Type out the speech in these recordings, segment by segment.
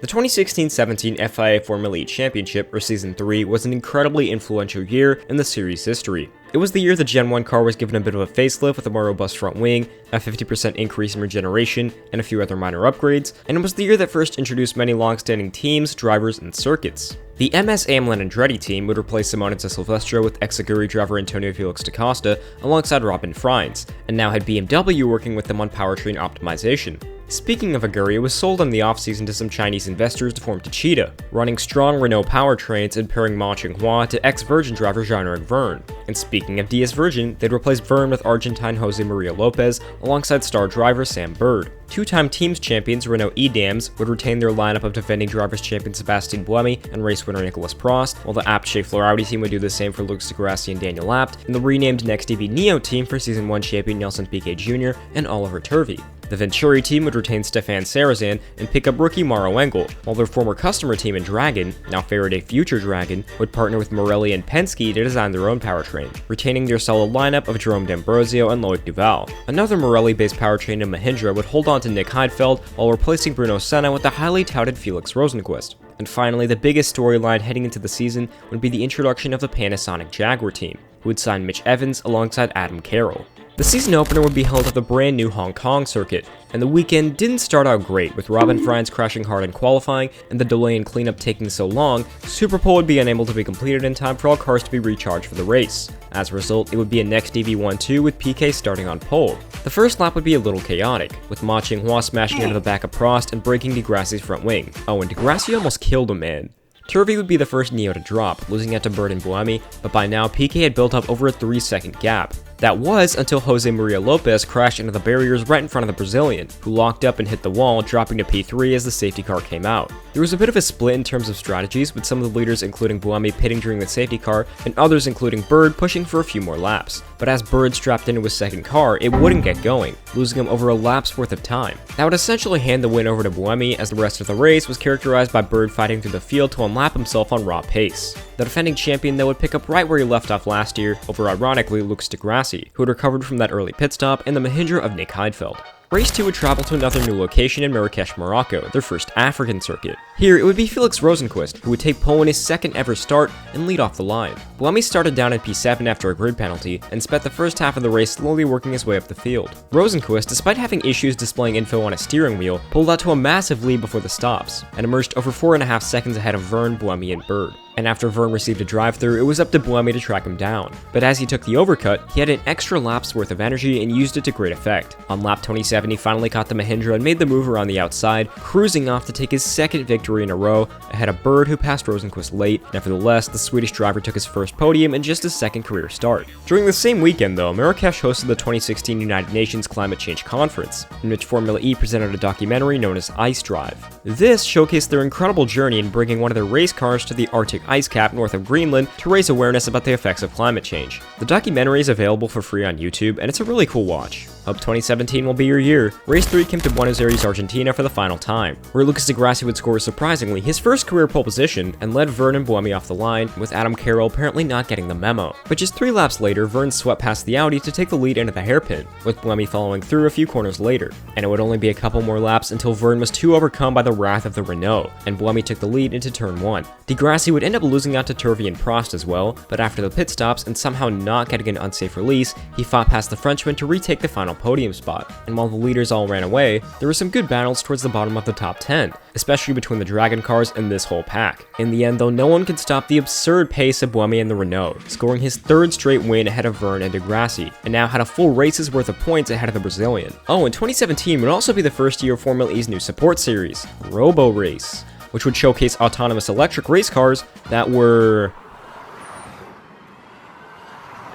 The 2016-17 FIA Formula E Championship, or Season 3, was an incredibly influential year in the series' history. It was the year the Gen 1 car was given a bit of a facelift with a more robust front wing, a 50% increase in regeneration, and a few other minor upgrades, and it was the year that first introduced many long-standing teams, drivers, and circuits. The MS Amlin Andretti team would replace Simone de Silvestro with ex-Aguri driver Antonio Felix da Costa alongside Robin Freins, and now had BMW working with them on powertrain optimization. Speaking of Aguri, it was sold in the offseason to some Chinese investors to form Techeetah, running strong Renault powertrains and pairing Ma Qinghua to ex-Virgin driver Jean-Eric Vergne. And speaking of DS Virgin, they'd replace Vergne with Argentine Jose Maria Lopez alongside star driver Sam Bird. Two-time teams champions Renault E-Dams would retain their lineup of defending drivers champion Sebastian Buemi and race winner Nicolas Prost, while the Abt Schaeffler Audi team would do the same for Lucas di Grassi and Daniel Abt, and the renamed NextEV Neo team for Season 1 champion Nelson Piquet Jr. and Oliver Turvey. The Venturi team would retain Stefan Sarrazin and pick up rookie Maro Engel, while their former customer team in Dragon, now Faraday Future Dragon, would partner with Morelli and Penske to design their own powertrain, retaining their solid lineup of Jerome D'Ambrosio and Loic Duval. Another Morelli-based powertrain in Mahindra would hold on to Nick Heidfeld while replacing Bruno Senna with the highly touted Felix Rosenqvist. And finally, the biggest storyline heading into the season would be the introduction of the Panasonic Jaguar team, who would sign Mitch Evans alongside Adam Carroll. The season opener would be held at the brand new Hong Kong circuit, and the weekend didn't start out great, with Robin Freins crashing hard in qualifying and the delay in cleanup taking so long, Superpole would be unable to be completed in time for all cars to be recharged for the race. As a result, it would be a NextEV 1-2 with Piquet starting on pole. The first lap would be a little chaotic, with Ma Qinghua smashing into the back of Prost and breaking di Grassi's front wing. Oh, and di Grassi almost killed a man. Turvey would be the first Neo to drop, losing out to Bird and Buemi, but by now Piquet had built up over a 3-second gap. That was until Jose Maria Lopez crashed into the barriers right in front of the Brazilian, who locked up and hit the wall, dropping to P3 as the safety car came out. There was a bit of a split in terms of strategies, with some of the leaders including Buemi pitting during the safety car, and others including Bird pushing for a few more laps. But as Bird strapped into his second car, it wouldn't get going, losing him over a lap's worth of time. That would essentially hand the win over to Buemi, as the rest of the race was characterized by Bird fighting through the field to unlap himself on raw pace. The defending champion though would pick up right where he left off last year, over ironically Lucas di Grassi, who had recovered from that early pit stop in the Mahindra of Nick Heidfeld. Race 2 would travel to another new location in Marrakesh, Morocco, their first African circuit. Here, it would be Felix Rosenqvist, who would take pole in his second ever start and lead off the line. Buemi started down in P7 after a grid penalty, and spent the first half of the race slowly working his way up the field. Rosenqvist, despite having issues displaying info on his steering wheel, pulled out to a massive lead before the stops, and emerged over 4.5 seconds ahead of Vergne, Buemi, and Bird. And after Vergne received a drive-through, it was up to Buemi to track him down. But as he took the overcut, he had an extra lap's worth of energy and used it to great effect. On lap 27, he finally caught the Mahindra and made the move around the outside, cruising off to take his second victory in a row, ahead of Bird, who passed Rosenqvist late. Nevertheless, the Swedish driver took his first podium and just his second career start. During the same weekend, though, Marrakesh hosted the 2016 United Nations Climate Change Conference, in which Formula E presented a documentary known as Ice Drive. This showcased their incredible journey in bringing one of their race cars to the Arctic ice cap north of Greenland to raise awareness about the effects of climate change. The documentary is available for free on YouTube, and it's a really cool watch. Hope 2017 will be your year. Race 3 came to Buenos Aires, Argentina for the final time, where Lucas di Grassi would score surprisingly his first career pole position and led Vergne and Buemi off the line, with Adam Carroll apparently not getting the memo. But just 3 laps later, Vergne swept past the Audi to take the lead into the hairpin, with Buemi following through a few corners later. And it would only be a couple more laps until Vergne was too overcome by the wrath of the Renault, and Buemi took the lead into turn 1. Di Grassi would end up losing out to Turvey and Prost as well, but after the pit stops and somehow not getting an unsafe release, he fought past the Frenchman to retake the final podium spot. And while the leaders all ran away, there were some good battles towards the bottom of the top 10, especially between the Dragon cars and this whole pack. In the end though, no one could stop the absurd pace of Buemi and the Renault, scoring his 3rd straight win ahead of Vergne and di Grassi, and now had a full race's worth of points ahead of the Brazilian. Oh, and 2017 would also be the first year of Formula E's new support series, Robo Race, which would showcase autonomous electric race cars that were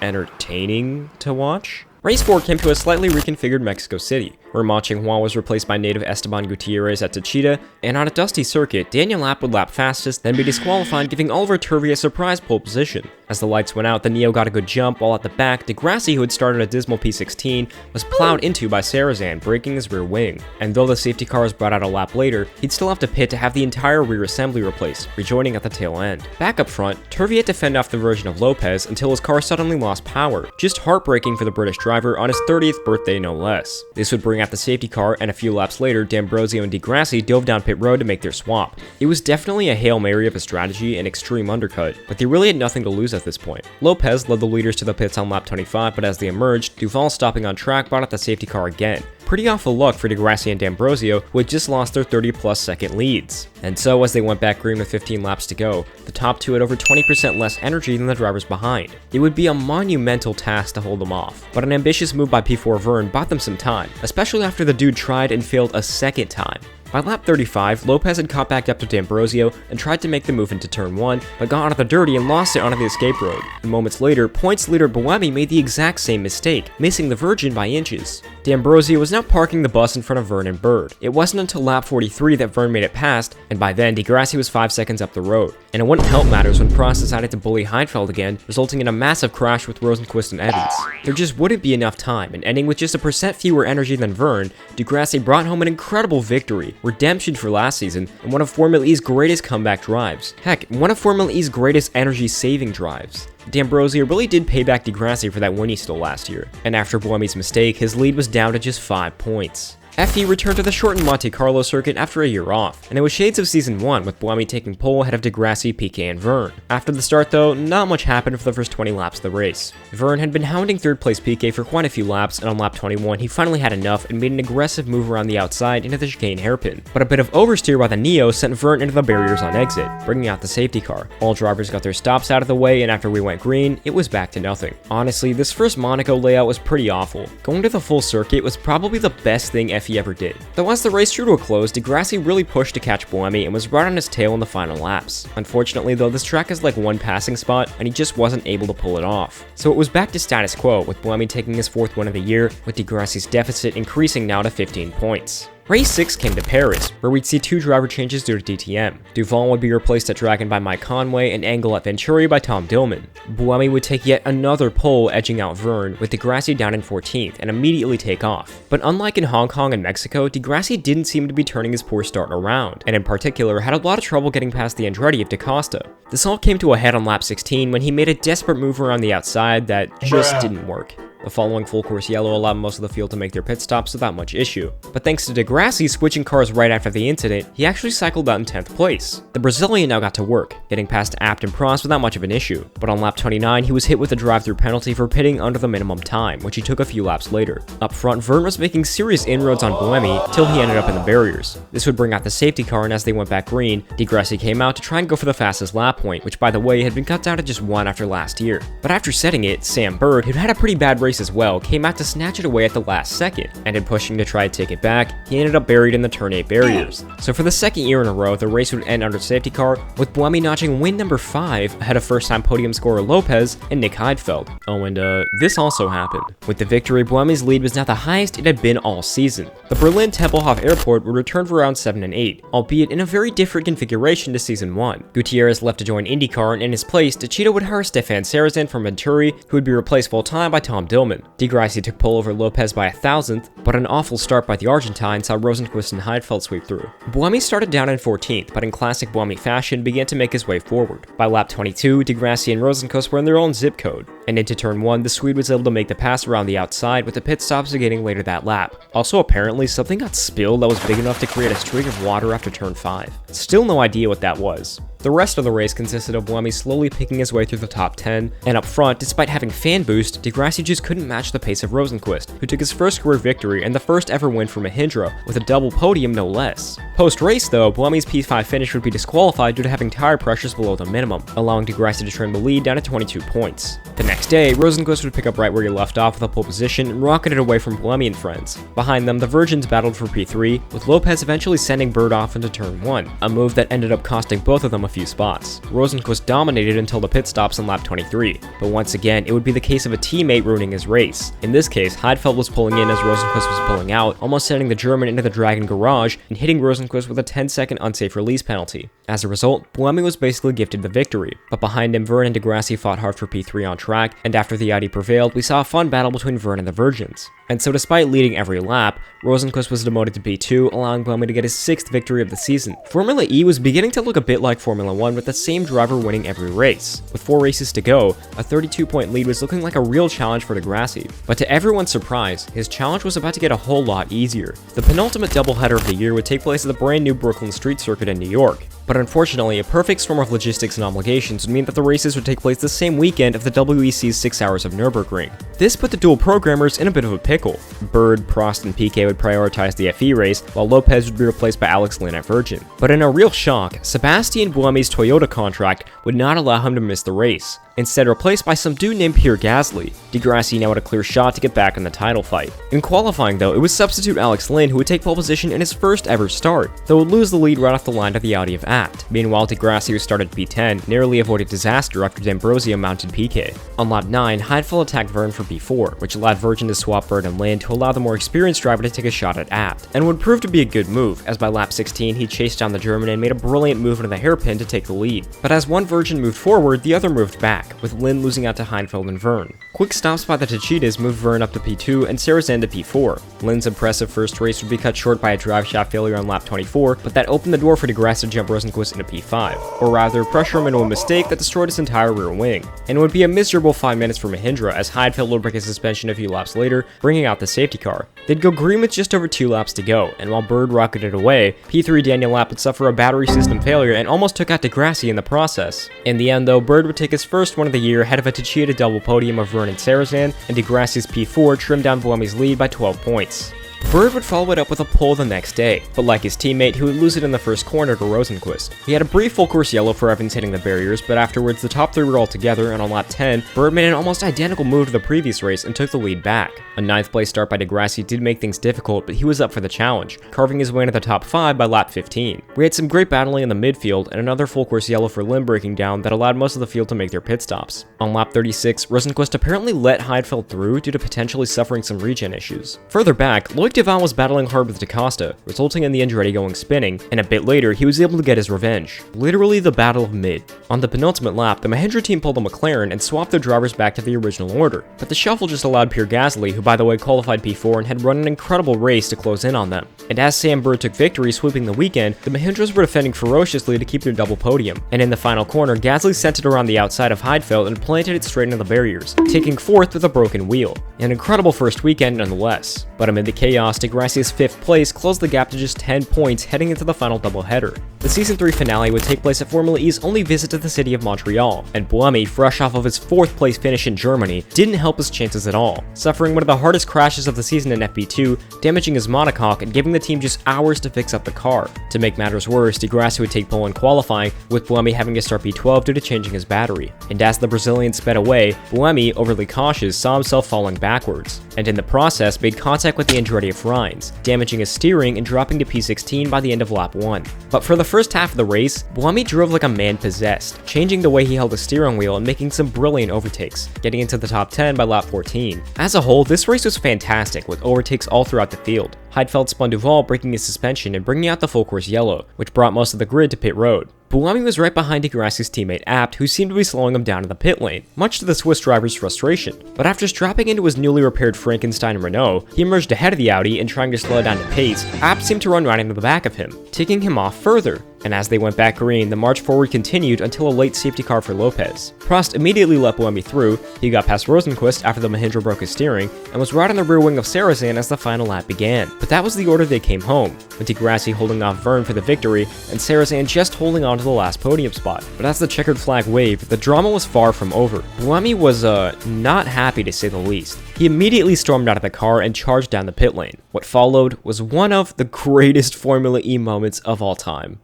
entertaining to watch. Race 4 came to a slightly reconfigured Mexico City, where Ma Qinghua was replaced by native Esteban Gutierrez at Techeetah, and on a dusty circuit, Daniel Abt would lap fastest, then be disqualified, giving Oliver Turvey a surprise pole position. As the lights went out, the Neo got a good jump, while at the back, di Grassi, who had started a dismal P16, was plowed into by Sarrazin, breaking his rear wing. And though the safety car was brought out a lap later, he'd still have to pit to have the entire rear assembly replaced, rejoining at the tail end. Back up front, Turvey had to fend off the version of Lopez until his car suddenly lost power, just heartbreaking for the British driver on his 30th birthday no less. This would bring out the safety car, and a few laps later, D'Ambrosio and Di Grassi dove down pit road to make their swap. It was definitely a Hail Mary of a strategy and extreme undercut, but they really had nothing to lose at this point. Lopez led the leaders to the pits on lap 25, but as they emerged, Duval stopping on track brought out the safety car again. Pretty awful luck for Di Grassi and D'Ambrosio, who had just lost their 30-plus second leads. And so, as they went back green with 15 laps to go, the top two had over 20% less energy than the drivers behind. It would be a monumental task to hold them off, but an ambitious move by P4 Vern bought them some time, especially after the dude tried and failed a second time. By lap 35, Lopez had caught back up to D'Ambrosio and tried to make the move into turn 1, but got out of the dirty and lost it onto the escape road. And moments later, points leader Buemi made the exact same mistake, missing the Virgin by inches. D'Ambrosio was now parking the bus in front of Vern and Bird. It wasn't until lap 43 that Vern made it past, and by then, Di Grassi was 5 seconds up the road. And it wouldn't help matters when Prost decided to bully Heidfeld again, resulting in a massive crash with Rosenqvist and Evans. There just wouldn't be enough time, and ending with just a percent fewer energy than Vern, Di Grassi brought home an incredible victory, redemption for last season, and one of Formula E's greatest comeback drives. Heck, one of Formula E's greatest energy-saving drives. D'Ambrosio really did pay back Di Grassi for that win he stole last year, and after Buemi's mistake, his lead was down to just 5 points. FE returned to the shortened Monte Carlo circuit after a year off, and it was shades of Season 1 with Buemi taking pole ahead of Di Grassi, Piquet, and Vern. After the start though, not much happened for the first 20 laps of the race. Vern had been hounding third place Piquet for quite a few laps, and on lap 21 he finally had enough and made an aggressive move around the outside into the chicane hairpin. But a bit of oversteer by the Neo sent Vern into the barriers on exit, bringing out the safety car. All drivers got their stops out of the way, and after we went green, it was back to nothing. Honestly, this first Monaco layout was pretty awful. Going to the full circuit was probably the best thing FE ever did. Though as the race drew to a close, Di Grassi really pushed to catch Buemi and was right on his tail in the final laps. Unfortunately though, this track is like one passing spot and he just wasn't able to pull it off. So it was back to status quo, with Buemi taking his 4th win of the year, with Di Grassi's deficit increasing now to 15 points. Race 6 came to Paris, where we'd see 2 driver changes due to DTM. Duval would be replaced at Dragon by Mike Conway and Engel at Venturi by Tom Dillman. Buemi would take yet another pole, edging out Vern, with Di Grassi down in 14th and immediately take off. But unlike in Hong Kong and Mexico, Di Grassi didn't seem to be turning his poor start around, and in particular had a lot of trouble getting past the Andretti of Da Costa. This all came to a head on lap 16 when he made a desperate move around the outside that just didn't work. The following full course yellow allowed most of the field to make their pit stops without much issue. But thanks to Di Grassi switching cars right after the incident, he actually cycled out in 10th place. The Brazilian now got to work, getting past Abt and Prost without much of an issue. But on lap 29, he was hit with a drive-through penalty for pitting under the minimum time, which he took a few laps later. Up front, Vern was making serious inroads on Buemi till he ended up in the barriers. This would bring out the safety car, and as they went back green, Di Grassi came out to try and go for the fastest lap point, which by the way had been cut down to just 1 after last year. But after setting it, Sam Bird, who'd had a pretty bad race as well, came out to snatch it away at the last second, and in pushing to try to take it back, he ended up buried in the turn 8 barriers. So for the second year in a row, the race would end under safety car, with Buemi notching win number 5 ahead of first-time podium scorer Lopez and Nick Heidfeld. Oh, and this also happened. With the victory, Buemi's lead was now the highest it had been all season. The Berlin Tempelhof Airport would return for rounds 7 and 8, albeit in a very different configuration to season 1. Gutierrez left to join IndyCar, and in his place, Techeetah would hire Stefan Sarrazin from Venturi, who would be replaced full-time by Tom Dillman. Di Grassi took pole over Lopez by 1,000th, but an awful start by the Argentine saw Rosenqvist and Heidfeld sweep through. Buemi started down in 14th, but in classic Buemi fashion began to make his way forward. By lap 22, Di Grassi and Rosenqvist were in their own zip code, and into turn 1, the Swede was able to make the pass around the outside, with the pit stops beginning later that lap. Also, apparently, something got spilled that was big enough to create a streak of water after turn 5. Still no idea what that was. The rest of the race consisted of Buemi slowly picking his way through the top 10, and up front, despite having fan boost, Di Grassi just couldn't match the pace of Rosenqvist, who took his first career victory and the first ever win for Mahindra, with a double podium no less. Post-race though, Buemi's P5 finish would be disqualified due to having tire pressures below the minimum, allowing Di Grassi to trim the lead down to 22 points. The next day, Rosenqvist would pick up right where he left off with a pole position and rocketed away from Buemi and friends. Behind them, the Virgins battled for P3, with Lopez eventually sending Bird off into turn 1, a move that ended up costing both of them a few spots. Rosenqvist dominated until the pit stops in lap 23, but once again, it would be the case of a teammate ruining his race. In this case, Heidfeld was pulling in as Rosenqvist was pulling out, almost sending the German into the Dragon garage and hitting Rosenqvist with a 10-second unsafe release penalty. As a result, Buemi was basically gifted the victory, but behind him, Verne and Degrassi fought hard for P3 on track, and after the Audi prevailed, we saw a fun battle between Verne and the Virgins. And so despite leading every lap, Rosenqvist was demoted to P2, allowing Buemi to get his 6th victory of the season. Formula E was beginning to look a bit like Formula 1 with the same driver winning every race. With 4 races to go, a 32-point lead was looking like a real challenge for Degrassi. But to everyone's surprise, his challenge was about to get a whole lot easier. The penultimate doubleheader of the year would take place at the brand new Brooklyn Street Circuit in New York. But unfortunately, a perfect storm of logistics and obligations would mean that the races would take place the same weekend of the WEC's 6 Hours of Nürburgring. This put the dual programmers in a bit of a pickle. Bird, Prost, and Piquet would prioritize the FE race, while Lopez would be replaced by Alex Lynn at Virgin. But in a real shock, Sebastian Buemi's Toyota contract would not allow him to miss the race, instead replaced by some dude named Pierre Gasly. Degrassi now had a clear shot to get back in the title fight. In qualifying though, it was substitute Alex Lynn who would take pole position in his first ever start, though would lose the lead right off the line to the Audi of Abt. Meanwhile, Degrassi, who started P10, narrowly avoided disaster after D'Ambrosio mounted Piquet. On lap 9, Heidfeld attacked Verne for P4, which allowed Virgin to swap Bird and Lynn to allow the more experienced driver to take a shot at Abt, and would prove to be a good move, as by lap 16 he chased down the German and made a brilliant move into the hairpin to take the lead. But as one Virgin moved forward, the other moved back, with Lynn losing out to Heidfeld and Verne. Quick stops by the Tachitas moved Verne up to P2 and Sarrazin to P4. Lynn's impressive first race would be cut short by a drive shaft failure on lap 24, but that opened the door for Degrassi to jump Rosenqvist into P5, or rather pressure him into a mistake that destroyed his entire rear wing. And it would be a miserable 5 minutes for Mahindra as Heidfeld would break his suspension a few laps later, bringing out the safety car. They'd go green with just over 2 laps to go, and while Bird rocketed away, P3 Daniel Lapp would suffer a battery system failure and almost took out Degrassi in the process. In the end though, Bird would take his first one of the year ahead of a Tachita double podium of Verne and Sarrazin, and Degrassi's P4 trimmed down Buemi's lead by 12 points. Bird would follow it up with a pole the next day, but like his teammate, he would lose it in the first corner to Rosenqvist. He had a brief full course yellow for Evans hitting the barriers, but afterwards the top 3 were all together, and on lap 10, Bird made an almost identical move to the previous race and took the lead back. A 9th place start by Degrassi did make things difficult, but he was up for the challenge, carving his way into the top 5 by lap 15. We had some great battling in the midfield, and another full course yellow for Lynn breaking down that allowed most of the field to make their pit stops. On lap 36, Rosenqvist apparently let Heidfeld through due to potentially suffering some regen issues. Further back, Loic Duval was battling hard with DaCosta, resulting in the Andretti going spinning, and a bit later he was able to get his revenge. Literally the battle of mid. On the penultimate lap, the Mahindra team pulled a McLaren and swapped their drivers back to the original order, but the shuffle just allowed Pierre Gasly, who by the way qualified P4 and had run an incredible race, to close in on them. And as Sam Bird took victory sweeping the weekend, the Mahindras were defending ferociously to keep their double podium, and in the final corner, Gasly sent it around the outside of Heidfeld and planted it straight into the barriers, taking 4th with a broken wheel. An incredible first weekend nonetheless, but amid the chaos, Degrassi's 5th place closed the gap to just 10 points heading into the final doubleheader. The Season 3 finale would take place at Formula E's only visit to the city of Montreal, and Buemi, fresh off of his 4th place finish in Germany, didn't help his chances at all, suffering one of the hardest crashes of the season in FP2, damaging his monocoque and giving the team just hours to fix up the car. To make matters worse, Degrassi would take pole in qualifying, with Buemi having to start P12 due to changing his battery. And as the Brazilian sped away, Buemi, overly cautious, saw himself falling backwards, and in the process made contact with the Andretti of Rhines, damaging his steering and dropping to P16 by the end of lap 1. But for the first half of the race, Buemi drove like a man possessed, changing the way he held the steering wheel and making some brilliant overtakes, getting into the top 10 by lap 14. As a whole, this race was fantastic, with overtakes all throughout the field. Heidfeld spun Duval, breaking his suspension and bringing out the full course yellow, which brought most of the grid to pit road. Buemi was right behind Degrassi's teammate Abt, who seemed to be slowing him down in the pit lane, much to the Swiss driver's frustration. But after strapping into his newly repaired Frankenstein Renault, he emerged ahead of the Audi and trying to slow it down to pace, Abt seemed to run right into the back of him, taking him off further. And as they went back green, the march forward continued until a late safety car for Lopez. Prost immediately let Buemi through, he got past Rosenqvist after the Mahindra broke his steering, and was right on the rear wing of Sarrazin as the final lap began. But that was the order they came home, with Degrassi holding off Verne for the victory, and Sarrazin just holding on to the last podium spot. But as the checkered flag waved, the drama was far from over. Buemi was, not happy to say the least. He immediately stormed out of the car and charged down the pit lane. What followed was one of the greatest Formula E moments of all time.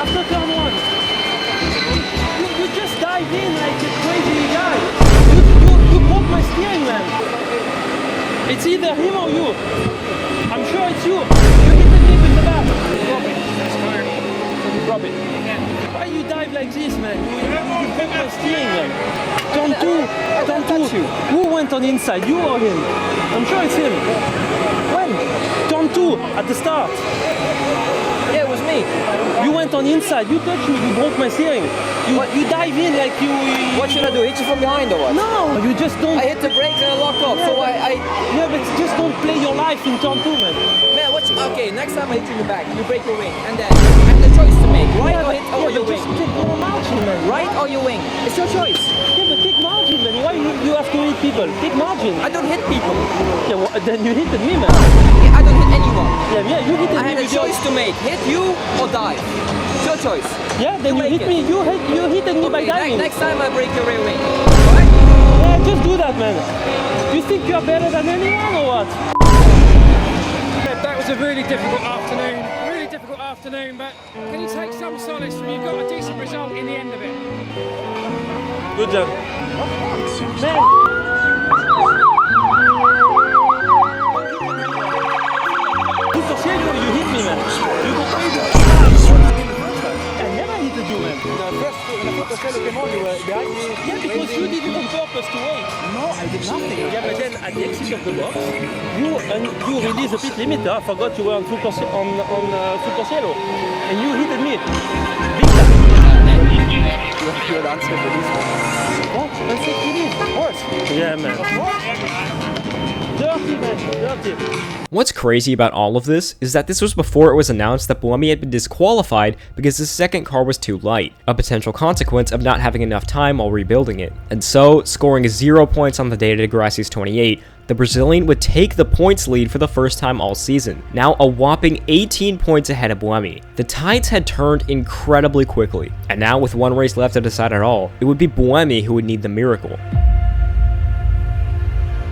After turn 1, you just dive in like a crazy guy. You broke my steering, man. It's either him or you. I'm sure it's you. You hit the knee in the back. Drop it. Drop it. Why you dive like this, man? my steering, man. Turn two. Who went on the inside, you or him? I'm sure it's him. When? Turn 2, at the start. Yeah, it was me. You went on the inside, you touched me, you broke my steering. You dive in like you... What should I do, hit you from behind or what? No, you just don't... I hit the brakes and I locked off, Yeah, so but- I... Yeah, but just don't play your life in turn 2, man. Man, okay, next time I hit you in the back, you break your wing, and then I have the choice to make, right or hit over your but wing. just take more margin, man. Right or your wing, it's your choice. Yeah, but take margin, man. Why you have to hit people? Take margin. I don't hit people. Yeah, well, then you hit me, man. Yeah, I don't hit anyone. Yeah, you hit me. I had a with your- choice to make, hit you or dive. It's your choice. Yeah, then you make hit it. me. You hit me by Okay, diving. next time I break your rear wing. Right? Yeah, just do that, man. You think you're better than anyone or what? That was a really difficult afternoon. Really difficult afternoon, but can you take some solace from you've got a decent result in the end of it? Good job. Man. You hit me, man. You go crazy. I never hit you, man. Yeah, because you did it on purpose to wait. No, I did nothing. Yeah, but then at the exit of the box, you released the pit limiter. I forgot you were on Super Cielo, and you hit me. Big time. You had answer for this one. What? Unsafe release? Of course. Yeah, man. Dirty, man. Dirty. What's crazy about all of this is that this was before it was announced that Buemi had been disqualified because his second car was too light, a potential consequence of not having enough time while rebuilding it. And so, scoring 0 points on the day to Degrassi's 28, the Brazilian would take the points lead for the first time all season, now a whopping 18 points ahead of Buemi. The tides had turned incredibly quickly, and now with one race left to decide it all, it would be Buemi who would need the miracle.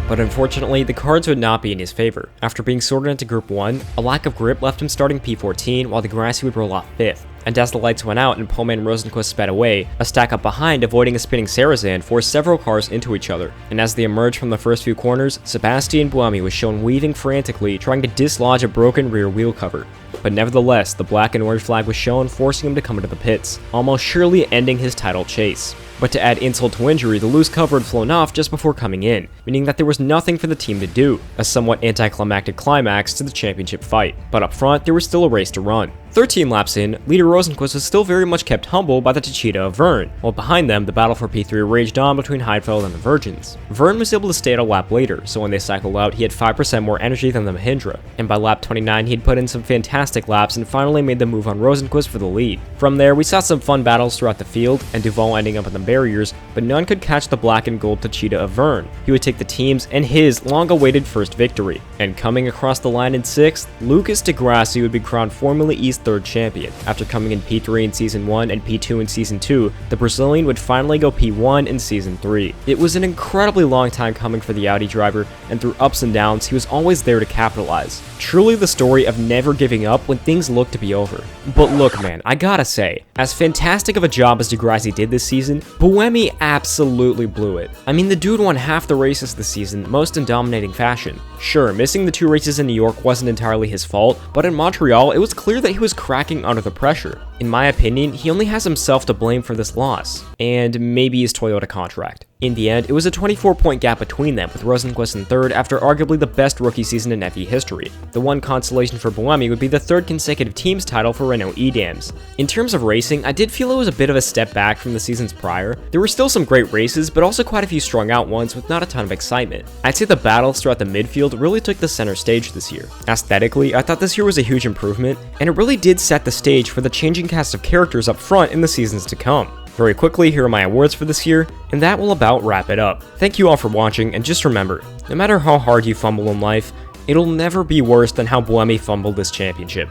But unfortunately, the cards would not be in his favor. After being sorted into Group 1, a lack of grip left him starting P14 while Degrassi would roll off 5th. And as the lights went out and Poma and Rosenquist sped away, a stack up behind avoiding a spinning Sarazan forced several cars into each other. And as they emerged from the first few corners, Sebastian Buemi was shown weaving frantically, trying to dislodge a broken rear wheel cover. But nevertheless, the black and orange flag was shown, forcing him to come into the pits, almost surely ending his title chase. But to add insult to injury, the loose cover had flown off just before coming in, meaning that there was nothing for the team to do, a somewhat anticlimactic climax to the championship fight. But up front, there was still a race to run. 13 laps in, leader Rosenquist was still very much kept humble by the Techeetah of Vern, while behind them, the battle for P3 raged on between Heidfeld and the Virgins. Vern was able to stay at a lap later, so when they cycled out, he had 5% more energy than the Mahindra, and by lap 29, he'd put in some fantastic laps and finally made the move on Rosenquist for the lead. From there, we saw some fun battles throughout the field, and Duval ending up in the barriers, but none could catch the black and gold Techeetah of Vern. He would take the team's and his long-awaited first victory. And coming across the line in 6th, Lucas Degrassi would be crowned Formula E's 3rd champion. After coming in P3 in Season 1 and P2 in Season 2, the Brazilian would finally go P1 in Season 3. It was an incredibly long time coming for the Audi driver, and through ups and downs, he was always there to capitalize. Truly the story of never giving up when things looked to be over. But look, man, I gotta say, as fantastic of a job as Degrassi did this season, Buemi absolutely blew it. I mean, the dude won half the races this season, most in dominating fashion. Sure, missing the 2 races in New York wasn't entirely his fault, but in Montreal, it was clear that he was cracking under the pressure. In my opinion, he only has himself to blame for this loss, and maybe his Toyota contract. In the end, it was a 24-point gap between them, with Rosenquist in 3rd after arguably the best rookie season in F1 history. The one consolation for Buemi would be the 3rd consecutive team's title for Renault Edams. In terms of racing, I did feel it was a bit of a step back from the seasons prior. There were still some great races, but also quite a few strung out ones with not a ton of excitement. I'd say the battles throughout the midfield really took the center stage this year. Aesthetically, I thought this year was a huge improvement, and it really did set the stage for the changing cast of characters up front in the seasons to come. Very quickly, here are my awards for this year, and that will about wrap it up. Thank you all for watching, and just remember, no matter how hard you fumble in life, it'll never be worse than how Buemi fumbled this championship.